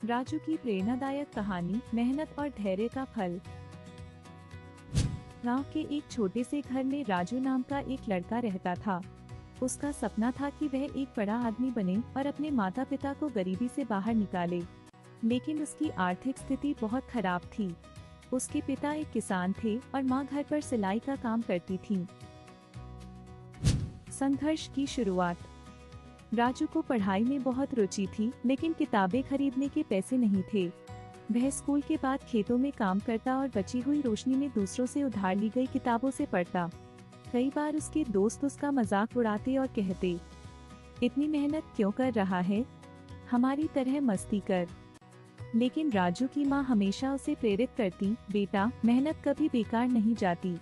राजू की प्रेरणादायक कहानी, मेहनत और धैर्य का फल। गांव के एक छोटे से घर में राजू नाम का एक लड़का रहता था। उसका सपना था कि वह एक बड़ा आदमी बने और अपने माता पिता को गरीबी से बाहर निकाले। लेकिन उसकी आर्थिक स्थिति बहुत खराब थी। उसके पिता एक किसान थे और माँ घर पर सिलाई का काम करती थी। संघर्ष की शुरुआत। राजू को पढ़ाई में बहुत रुचि थी, लेकिन किताबें खरीदने के पैसे नहीं थे। वह स्कूल के बाद खेतों में काम करता और बची हुई रोशनी में दूसरों से उधार ली गई किताबों से पढ़ता। कई बार उसके दोस्त उसका मजाक उड़ाते और कहते, इतनी मेहनत क्यों कर रहा है, हमारी तरह मस्ती कर। लेकिन राजू की माँ हमेशा उसे प्रेरित करती, बेटा मेहनत कभी बेकार नहीं जाती,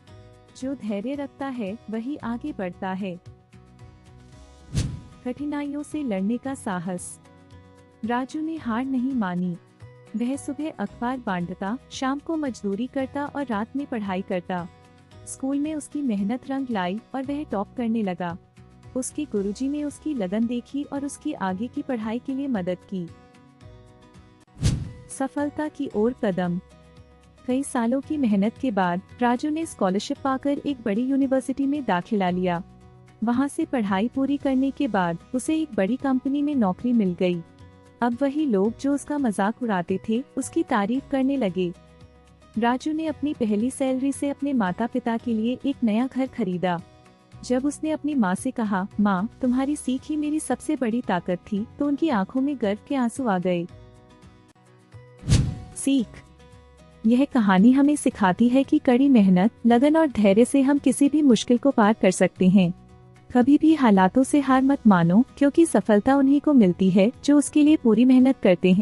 जो धैर्य रखता है वही आगे बढ़ता है। कठिनाइयों से लड़ने का साहस। राजू ने हार नहीं मानी। वह सुबह अखबार बांटता, शाम को मजदूरी करता और रात में पढ़ाई करता। स्कूल में उसकी मेहनत रंग लाई और वह टॉप करने लगा। उसके गुरुजी ने उसकी लगन देखी और उसकी आगे की पढ़ाई के लिए मदद की। सफलता की ओर कदम। कई सालों की मेहनत के बाद राजू ने स्कॉलरशिप पाकर एक बड़ी यूनिवर्सिटी में दाखिला लिया। वहां से पढ़ाई पूरी करने के बाद उसे एक बड़ी कंपनी में नौकरी मिल गई। अब वही लोग जो उसका मजाक उड़ाते थे, उसकी तारीफ करने लगे। राजू ने अपनी पहली सैलरी से अपने माता पिता के लिए एक नया घर खरीदा। जब उसने अपनी माँ से कहा, माँ तुम्हारी सीख ही मेरी सबसे बड़ी ताकत थी, तो उनकी आंखों में गर्व के आंसू आ गए। सीख। यह कहानी हमें सिखाती है कि कड़ी मेहनत, लगन और धैर्य से हम किसी भी मुश्किल को पार कर सकते हैं। कभी भी हालातों से हार मत मानो, क्योंकि सफलता उन्हीं को मिलती है जो उसके लिए पूरी मेहनत करते हैं।